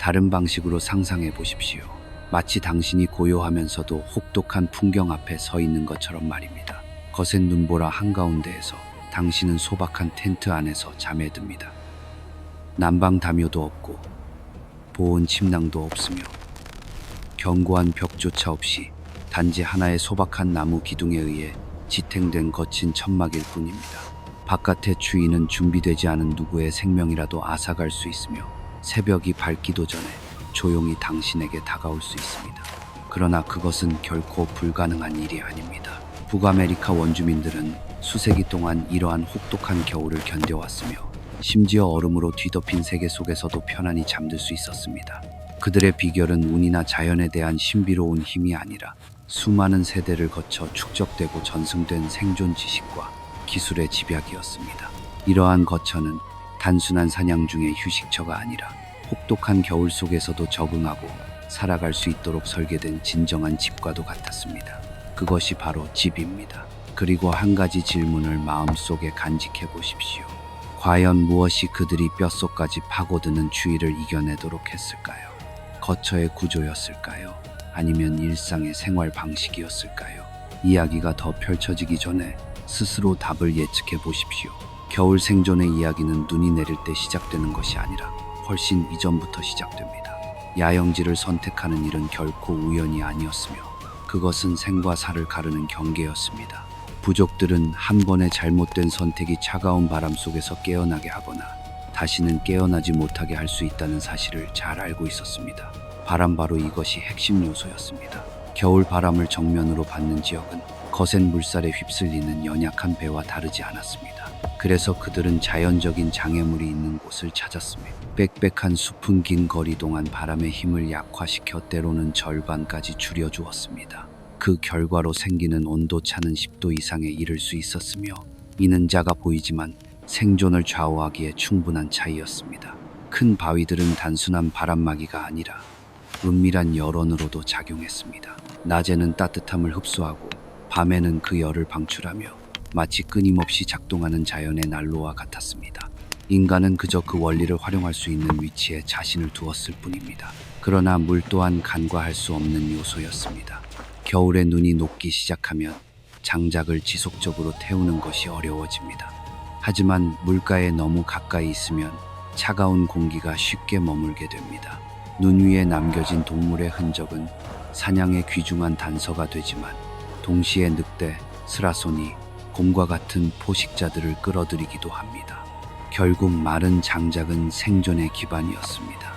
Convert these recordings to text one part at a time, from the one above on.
다른 방식으로 상상해 보십시오. 마치 당신이 고요하면서도 혹독한 풍경 앞에 서 있는 것처럼 말입니다. 거센 눈보라 한가운데에서 당신은 소박한 텐트 안에서 잠에 듭니다. 난방 담요도 없고 보온 침낭도 없으며 견고한 벽조차 없이 단지 하나의 소박한 나무 기둥에 의해 지탱된 거친 천막일 뿐입니다. 바깥의 추위는 준비되지 않은 누구의 생명이라도 앗아갈 수 있으며 새벽이 밝기도 전에 조용히 당신에게 다가올 수 있습니다. 그러나 그것은 결코 불가능한 일이 아닙니다. 북아메리카 원주민들은 수세기 동안 이러한 혹독한 겨울을 견뎌왔으며 심지어 얼음으로 뒤덮인 세계 속에서도 편안히 잠들 수 있었습니다. 그들의 비결은 운이나 자연에 대한 신비로운 힘이 아니라 수많은 세대를 거쳐 축적되고 전승된 생존 지식과 기술의 집약이었습니다. 이러한 거처는 단순한 사냥 중의 휴식처가 아니라 혹독한 겨울 속에서도 적응하고 살아갈 수 있도록 설계된 진정한 집과도 같았습니다. 그것이 바로 집입니다. 그리고 한 가지 질문을 마음속에 간직해 보십시오. 과연 무엇이 그들이 뼛속까지 파고드는 추위를 이겨내도록 했을까요? 거처의 구조였을까요? 아니면 일상의 생활 방식이었을까요? 이야기가 더 펼쳐지기 전에 스스로 답을 예측해 보십시오. 겨울 생존의 이야기는 눈이 내릴 때 시작되는 것이 아니라 훨씬 이전부터 시작됩니다. 야영지를 선택하는 일은 결코 우연이 아니었으며 그것은 생과 사를 가르는 경계였습니다. 부족들은 한 번의 잘못된 선택이 차가운 바람 속에서 깨어나게 하거나 다시는 깨어나지 못하게 할 수 있다는 사실을 잘 알고 있었습니다. 바로 이것이 핵심 요소였습니다. 겨울 바람을 정면으로 받는 지역은 거센 물살에 휩쓸리는 연약한 배와 다르지 않았습니다. 그래서 그들은 자연적인 장애물이 있는 곳을 찾았습니다. 빽빽한 숲은 긴 거리 동안 바람의 힘을 약화시켜 때로는 절반까지 줄여주었습니다. 그 결과로 생기는 온도차는 10도 이상에 이를 수 있었으며 이는 작아 보이지만 생존을 좌우하기에 충분한 차이였습니다. 큰 바위들은 단순한 바람막이가 아니라 은밀한 열원으로도 작용했습니다. 낮에는 따뜻함을 흡수하고 밤에는 그 열을 방출하며 마치 끊임없이 작동하는 자연의 난로와 같았습니다. 인간은 그저 그 원리를 활용할 수 있는 위치에 자신을 두었을 뿐입니다. 그러나 물 또한 간과할 수 없는 요소였습니다. 겨울에 눈이 녹기 시작하면 장작을 지속적으로 태우는 것이 어려워집니다. 하지만 물가에 너무 가까이 있으면 차가운 공기가 쉽게 머물게 됩니다. 눈 위에 남겨진 동물의 흔적은 사냥의 귀중한 단서가 되지만 동시에 늑대, 스라소니, 곰과 같은 포식자들을 끌어들이기도 합니다. 결국 마른 장작은 생존의 기반이었습니다.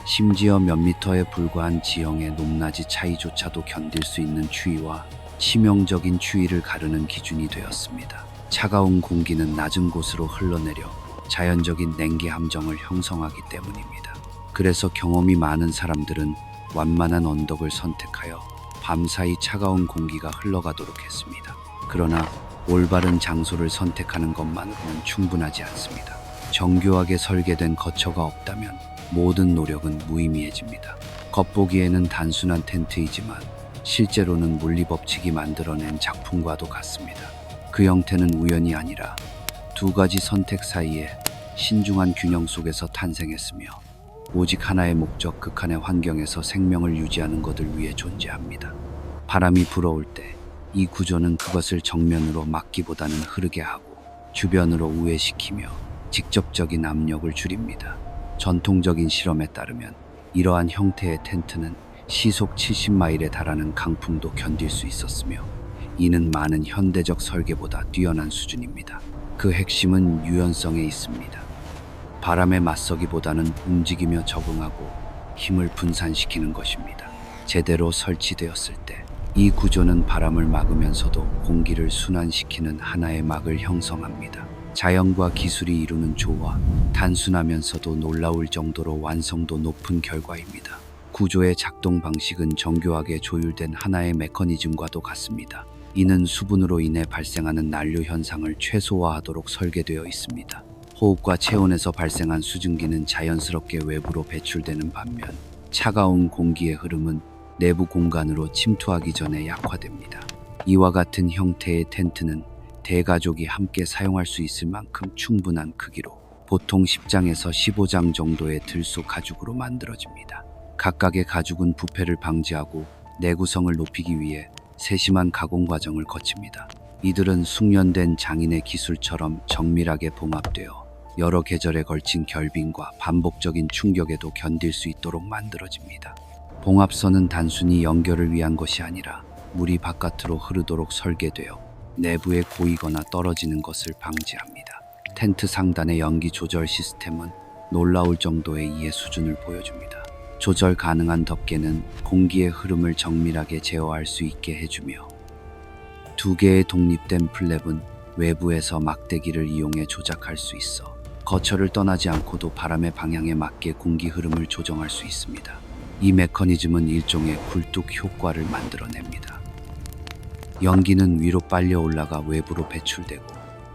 심지어 몇 미터에 불과한 지형의 높낮이 차이조차도 견딜 수 있는 추위와 치명적인 추위를 가르는 기준이 되었습니다. 차가운 공기는 낮은 곳으로 흘러내려 자연적인 냉기 함정을 형성하기 때문입니다. 그래서 경험이 많은 사람들은 완만한 언덕을 선택하여 밤사이 차가운 공기가 흘러가도록 했습니다. 그러나 올바른 장소를 선택하는 것만으로는 충분하지 않습니다. 정교하게 설계된 거처가 없다면 모든 노력은 무의미해집니다. 겉보기에는 단순한 텐트이지만 실제로는 물리법칙이 만들어낸 작품과도 같습니다. 그 형태는 우연이 아니라 두 가지 선택 사이에 신중한 균형 속에서 탄생했으며 오직 하나의 목적, 극한의 환경에서 생명을 유지하는 것을 위해 존재합니다. 바람이 불어올 때 이 구조는 그것을 정면으로 막기보다는 흐르게 하고 주변으로 우회시키며 직접적인 압력을 줄입니다. 전통적인 실험에 따르면 이러한 형태의 텐트는 시속 70마일에 달하는 강풍도 견딜 수 있었으며 이는 많은 현대적 설계보다 뛰어난 수준입니다. 그 핵심은 유연성에 있습니다. 바람에 맞서기보다는 움직이며 적응하고 힘을 분산시키는 것입니다. 제대로 설치되었을 때 이 구조는 바람을 막으면서도 공기를 순환시키는 하나의 막을 형성합니다. 자연과 기술이 이루는 조화, 단순하면서도 놀라울 정도로 완성도 높은 결과입니다. 구조의 작동 방식은 정교하게 조율된 하나의 메커니즘과도 같습니다. 이는 수분으로 인해 발생하는 난류 현상을 최소화하도록 설계되어 있습니다. 호흡과 체온에서 발생한 수증기는 자연스럽게 외부로 배출되는 반면 차가운 공기의 흐름은 내부 공간으로 침투하기 전에 약화됩니다. 이와 같은 형태의 텐트는 대가족이 함께 사용할 수 있을 만큼 충분한 크기로 보통 10장에서 15장 정도의 들소 가죽으로 만들어집니다. 각각의 가죽은 부패를 방지하고 내구성을 높이기 위해 세심한 가공 과정을 거칩니다. 이들은 숙련된 장인의 기술처럼 정밀하게 봉합되어 여러 계절에 걸친 결빙과 반복적인 충격에도 견딜 수 있도록 만들어집니다. 봉합선은 단순히 연결을 위한 것이 아니라 물이 바깥으로 흐르도록 설계되어 내부에 고이거나 떨어지는 것을 방지합니다. 텐트 상단의 연기 조절 시스템은 놀라울 정도의 이해 수준을 보여줍니다. 조절 가능한 덮개는 공기의 흐름을 정밀하게 제어할 수 있게 해주며, 두 개의 독립된 플랩은 외부에서 막대기를 이용해 조작할 수 있어 거처를 떠나지 않고도 바람의 방향에 맞게 공기 흐름을 조정할 수 있습니다. 이 메커니즘은 일종의 굴뚝 효과를 만들어냅니다. 연기는 위로 빨려 올라가 외부로 배출되고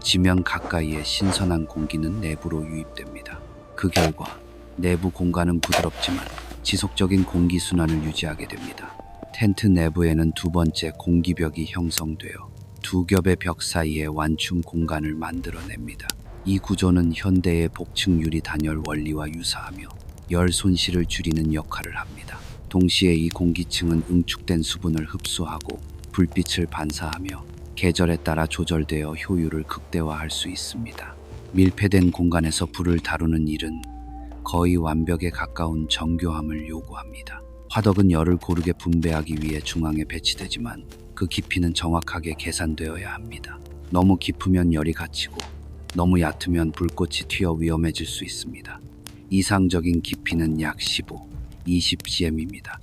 지면 가까이에 신선한 공기는 내부로 유입됩니다. 그 결과 내부 공간은 부드럽지만 지속적인 공기 순환을 유지하게 됩니다. 텐트 내부에는 두 번째 공기벽이 형성되어 두 겹의 벽 사이에 완충 공간을 만들어냅니다. 이 구조는 현대의 복층 유리 단열 원리와 유사하며 열 손실을 줄이는 역할을 합니다. 동시에 이 공기층은 응축된 수분을 흡수하고 불빛을 반사하며 계절에 따라 조절되어 효율을 극대화할 수 있습니다. 밀폐된 공간에서 불을 다루는 일은 거의 완벽에 가까운 정교함을 요구합니다. 화덕은 열을 고르게 분배하기 위해 중앙에 배치되지만 그 깊이는 정확하게 계산되어야 합니다. 너무 깊으면 열이 갇히고 너무 얕으면 불꽃이 튀어 위험해질 수 있습니다. 이상적인 깊이는 약 15, 20cm입니다.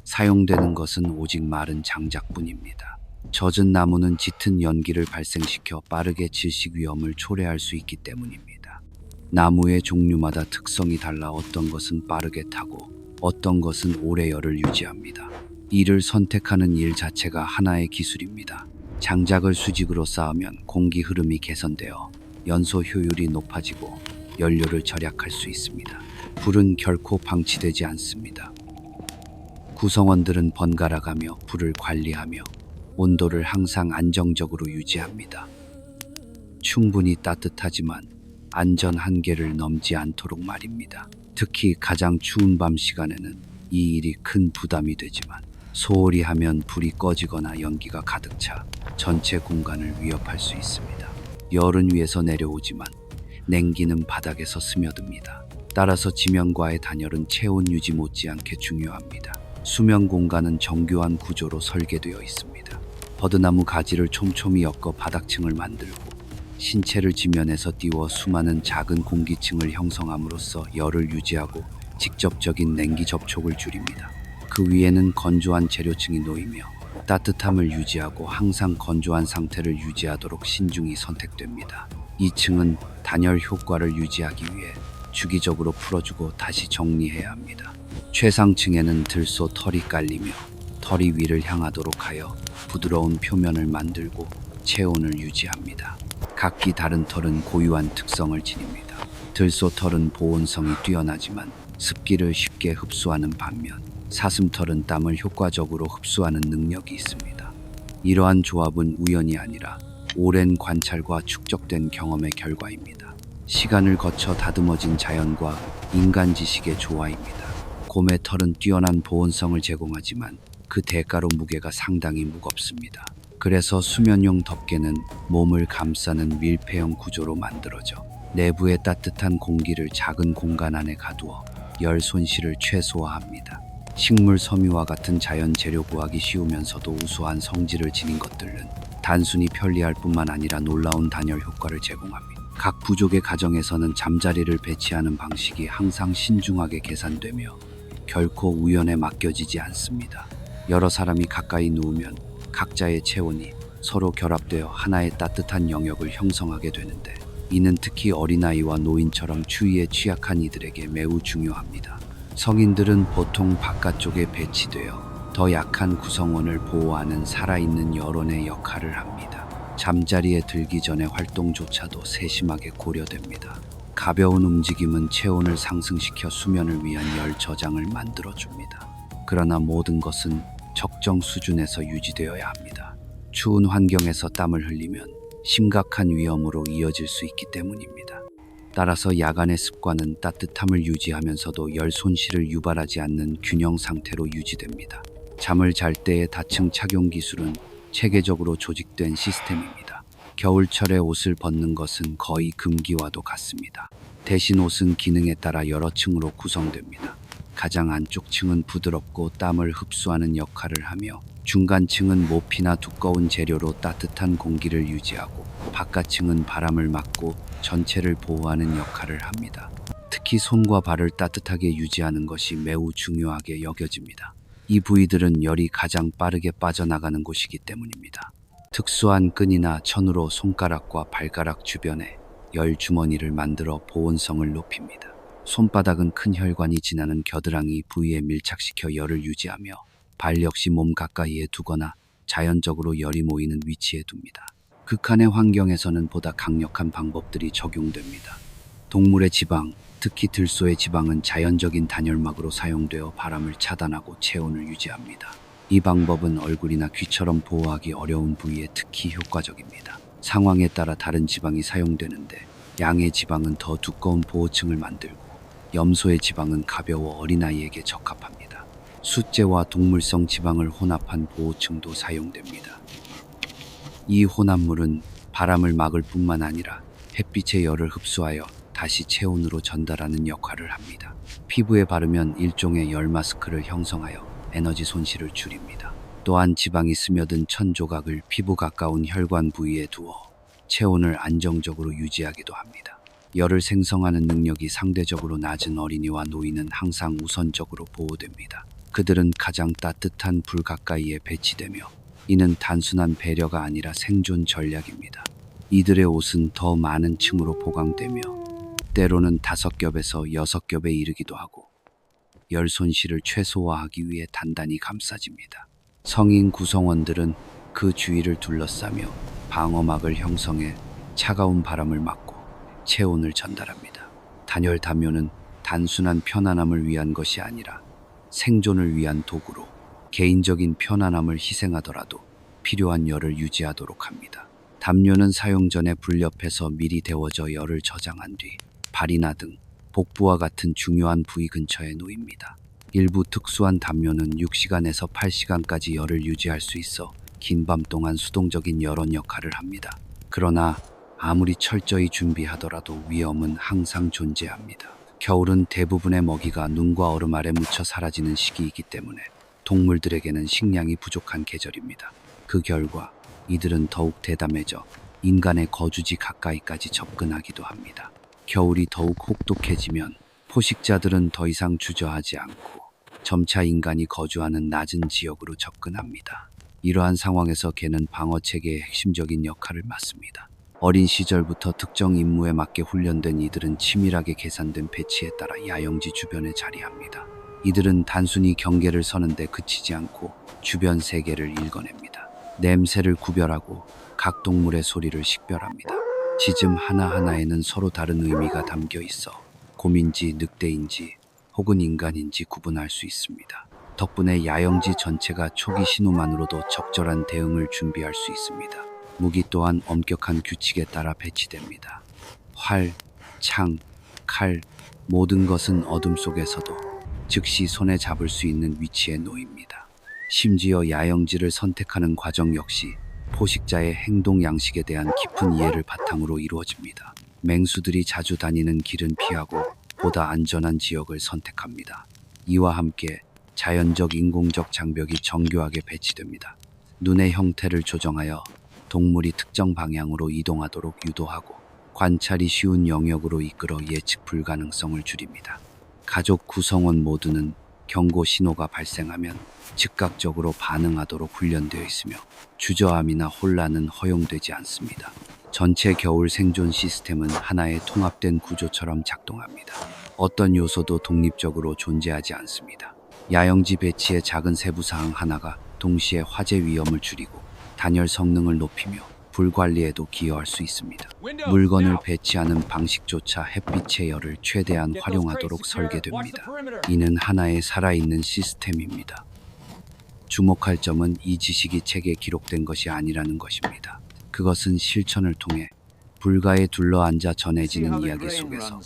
사용되는 것은 오직 마른 장작뿐입니다. 젖은 나무는 짙은 연기를 발생시켜 빠르게 질식 위험을 초래할 수 있기 때문입니다. 나무의 종류마다 특성이 달라 어떤 것은 빠르게 타고 어떤 것은 오래 열을 유지합니다. 이를 선택하는 일 자체가 하나의 기술입니다. 장작을 수직으로 쌓으면 공기 흐름이 개선되어 연소 효율이 높아지고 연료를 절약할 수 있습니다. 불은 결코 방치되지 않습니다. 구성원들은 번갈아가며 불을 관리하며 온도를 항상 안정적으로 유지합니다. 충분히 따뜻하지만 안전 한계를 넘지 않도록 말입니다. 특히 가장 추운 밤 시간에는 이 일이 큰 부담이 되지만 소홀히 하면 불이 꺼지거나 연기가 가득 차 전체 공간을 위협할 수 있습니다. 열은 위에서 내려오지만 냉기는 바닥에서 스며듭니다. 따라서 지면과의 단열은 체온 유지 못지않게 중요합니다. 수면 공간은 정교한 구조로 설계되어 있습니다. 버드나무 가지를 촘촘히 엮어 바닥층을 만들고 신체를 지면에서 띄워 수많은 작은 공기층을 형성함으로써 열을 유지하고 직접적인 냉기 접촉을 줄입니다. 그 위에는 건조한 재료층이 놓이며 따뜻함을 유지하고 항상 건조한 상태를 유지하도록 신중히 선택됩니다. 이 층은 단열 효과를 유지하기 위해 주기적으로 풀어주고 다시 정리해야 합니다. 최상층에는 들소 털이 깔리며 털이 위를 향하도록 하여 부드러운 표면을 만들고 체온을 유지합니다. 각기 다른 털은 고유한 특성을 지닙니다. 들소 털은 보온성이 뛰어나지만 습기를 쉽게 흡수하는 반면 사슴털은 땀을 효과적으로 흡수하는 능력이 있습니다. 이러한 조합은 우연이 아니라 오랜 관찰과 축적된 경험의 결과입니다. 시간을 거쳐 다듬어진 자연과 인간 지식의 조화입니다. 곰의 털은 뛰어난 보온성을 제공하지만 그 대가로 무게가 상당히 무겁습니다. 그래서 수면용 덮개는 몸을 감싸는 밀폐형 구조로 만들어져 내부의 따뜻한 공기를 작은 공간 안에 가두어 열 손실을 최소화합니다. 식물 섬유와 같은 자연 재료 구하기 쉬우면서도 우수한 성질을 지닌 것들은 단순히 편리할 뿐만 아니라 놀라운 단열 효과를 제공합니다. 각 부족의 가정에서는 잠자리를 배치하는 방식이 항상 신중하게 계산되며 결코 우연에 맡겨지지 않습니다. 여러 사람이 가까이 누우면 각자의 체온이 서로 결합되어 하나의 따뜻한 영역을 형성하게 되는데, 이는 특히 어린아이와 노인처럼 추위에 취약한 이들에게 매우 중요합니다. 성인들은 보통 바깥쪽에 배치되어 더 약한 구성원을 보호하는 살아있는 여론의 역할을 합니다. 잠자리에 들기 전의 활동조차도 세심하게 고려됩니다. 가벼운 움직임은 체온을 상승시켜 수면을 위한 열 저장을 만들어줍니다. 그러나 모든 것은 적정 수준에서 유지되어야 합니다. 추운 환경에서 땀을 흘리면 심각한 위험으로 이어질 수 있기 때문입니다. 따라서 야간의 습관은 따뜻함을 유지하면서도 열 손실을 유발하지 않는 균형 상태로 유지됩니다. 잠을 잘 때의 다층 착용 기술은 체계적으로 조직된 시스템입니다. 겨울철에 옷을 벗는 것은 거의 금기와도 같습니다. 대신 옷은 기능에 따라 여러 층으로 구성됩니다. 가장 안쪽 층은 부드럽고 땀을 흡수하는 역할을 하며 중간층은 모피나 두꺼운 재료로 따뜻한 공기를 유지하고 바깥층은 바람을 막고 전체를 보호하는 역할을 합니다. 특히 손과 발을 따뜻하게 유지하는 것이 매우 중요하게 여겨집니다. 이 부위들은 열이 가장 빠르게 빠져나가는 곳이기 때문입니다. 특수한 끈이나 천으로 손가락과 발가락 주변에 열 주머니를 만들어 보온성을 높입니다. 손바닥은 큰 혈관이 지나는 겨드랑이 부위에 밀착시켜 열을 유지하며 발 역시 몸 가까이에 두거나 자연적으로 열이 모이는 위치에 둡니다. 극한의 환경에서는 보다 강력한 방법들이 적용됩니다. 동물의 지방, 특히 들소의 지방은 자연적인 단열막으로 사용되어 바람을 차단하고 체온을 유지합니다. 이 방법은 얼굴이나 귀처럼 보호하기 어려운 부위에 특히 효과적입니다. 상황에 따라 다른 지방이 사용되는데 양의 지방은 더 두꺼운 보호층을 만들고 염소의 지방은 가벼워 어린아이에게 적합합니다. 숫제와 동물성 지방을 혼합한 보호층도 사용됩니다. 이 혼합물은 바람을 막을 뿐만 아니라 햇빛의 열을 흡수하여 다시 체온으로 전달하는 역할을 합니다. 피부에 바르면 일종의 열 마스크를 형성하여 에너지 손실을 줄입니다. 또한 지방이 스며든 천 조각을 피부 가까운 혈관 부위에 두어 체온을 안정적으로 유지하기도 합니다. 열을 생성하는 능력이 상대적으로 낮은 어린이와 노인은 항상 우선적으로 보호됩니다. 그들은 가장 따뜻한 불 가까이에 배치되며 이는 단순한 배려가 아니라 생존 전략입니다. 이들의 옷은 더 많은 층으로 보강되며 때로는 5겹에서 6겹에 이르기도 하고 열 손실을 최소화하기 위해 단단히 감싸집니다. 성인 구성원들은 그 주위를 둘러싸며 방어막을 형성해 차가운 바람을 막고 체온을 전달합니다. 단열 담요는 단순한 편안함을 위한 것이 아니라 생존을 위한 도구로 개인적인 편안함을 희생하더라도 필요한 열을 유지하도록 합니다. 담요는 사용 전에 불옆에서 미리 데워져 열을 저장한 뒤 발이나 등 복부와 같은 중요한 부위 근처에 놓입니다. 일부 특수한 담요는 6시간에서 8시간까지 열을 유지할 수 있어 긴 밤 동안 수동적인 열원 역할을 합니다. 그러나 아무리 철저히 준비하더라도 위험은 항상 존재합니다. 겨울은 대부분의 먹이가 눈과 얼음 아래 묻혀 사라지는 시기이기 때문에 동물들에게는 식량이 부족한 계절입니다. 그 결과 이들은 더욱 대담해져 인간의 거주지 가까이까지 접근하기도 합니다. 겨울이 더욱 혹독해지면 포식자들은 더 이상 주저하지 않고 점차 인간이 거주하는 낮은 지역으로 접근합니다. 이러한 상황에서 개는 방어체계의 핵심적인 역할을 맡습니다. 어린 시절부터 특정 임무에 맞게 훈련된 이들은 치밀하게 계산된 배치에 따라 야영지 주변에 자리합니다. 이들은 단순히 경계를 서는데 그치지 않고 주변 세계를 읽어냅니다. 냄새를 구별하고 각 동물의 소리를 식별합니다. 지점 하나하나에는 서로 다른 의미가 담겨 있어 곰인지 늑대인지 혹은 인간인지 구분할 수 있습니다. 덕분에 야영지 전체가 초기 신호만으로도 적절한 대응을 준비할 수 있습니다. 무기 또한 엄격한 규칙에 따라 배치됩니다. 활, 창, 칼, 모든 것은 어둠 속에서도 즉시 손에 잡을 수 있는 위치에 놓입니다. 심지어 야영지를 선택하는 과정 역시 포식자의 행동 양식에 대한 깊은 이해를 바탕으로 이루어집니다. 맹수들이 자주 다니는 길은 피하고 보다 안전한 지역을 선택합니다. 이와 함께 자연적 인공적 장벽이 정교하게 배치됩니다. 눈의 형태를 조정하여 동물이 특정 방향으로 이동하도록 유도하고 관찰이 쉬운 영역으로 이끌어 예측 불가능성을 줄입니다. 가족 구성원 모두는 경고 신호가 발생하면 즉각적으로 반응하도록 훈련되어 있으며 주저함이나 혼란은 허용되지 않습니다. 전체 겨울 생존 시스템은 하나의 통합된 구조처럼 작동합니다. 어떤 요소도 독립적으로 존재하지 않습니다. 야영지 배치의 작은 세부사항 하나가 동시에 화재 위험을 줄이고 단열 성능을 높이며 불 관리에도 기여할 수 있습니다. 물건을 배치하는 방식조차 햇빛의 열을 최대한 활용하도록 설계됩니다. 이는 하나의 살아있는 시스템입니다. 주목할 점은 이 지식이 책에 기록된 것이 아니라는 것입니다. 그것은 실천을 통해 불가에 둘러앉아 전해지는 이야기 속에서,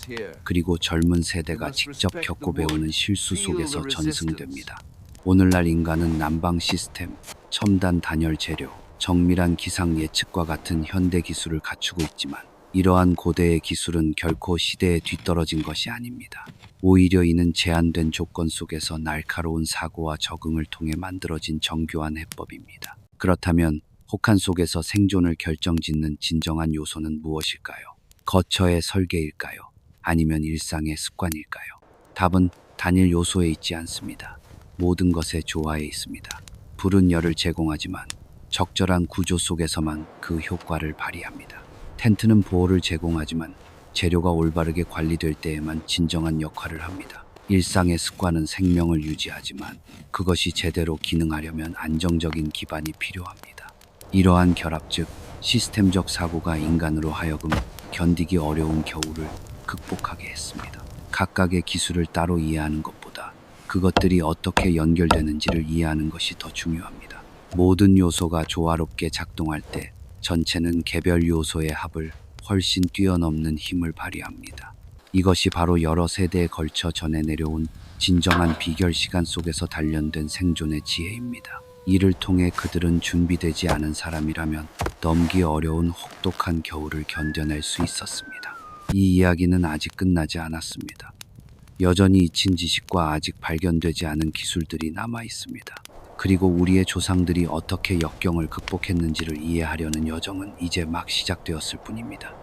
그리고 젊은 세대가 직접 겪고 배우는 실수 속에서 전승됩니다. 오늘날 인간은 난방 시스템, 첨단 단열 재료, 정밀한 기상 예측과 같은 현대 기술을 갖추고 있지만, 이러한 고대의 기술은 결코 시대에 뒤떨어진 것이 아닙니다. 오히려 이는 제한된 조건 속에서 날카로운 사고와 적응을 통해 만들어진 정교한 해법입니다. 그렇다면 혹한 속에서 생존을 결정짓는 진정한 요소는 무엇일까요? 거처의 설계일까요? 아니면 일상의 습관일까요? 답은 단일 요소에 있지 않습니다. 모든 것의 조화에 있습니다. 불은 열을 제공하지만 적절한 구조 속에서만 그 효과를 발휘합니다. 텐트는 보호를 제공하지만 재료가 올바르게 관리될 때에만 진정한 역할을 합니다. 일상의 습관은 생명을 유지하지만 그것이 제대로 기능하려면 안정적인 기반이 필요합니다. 이러한 결합, 즉 시스템적 사고가 인간으로 하여금 견디기 어려운 겨울을 극복하게 했습니다. 각각의 기술을 따로 이해하는 것보다 그것들이 어떻게 연결되는지를 이해하는 것이 더 중요합니다. 모든 요소가 조화롭게 작동할 때 전체는 개별 요소의 합을 훨씬 뛰어넘는 힘을 발휘합니다. 이것이 바로 여러 세대에 걸쳐 전해 내려온 진정한 비결, 시간 속에서 단련된 생존의 지혜입니다. 이를 통해 그들은 준비되지 않은 사람이라면 넘기 어려운 혹독한 겨울을 견뎌낼 수 있었습니다. 이 이야기는 아직 끝나지 않았습니다. 여전히 잊힌 지식과 아직 발견되지 않은 기술들이 남아 있습니다. 그리고 우리의 조상들이 어떻게 역경을 극복했는지를 이해하려는 여정은 이제 막 시작되었을 뿐입니다.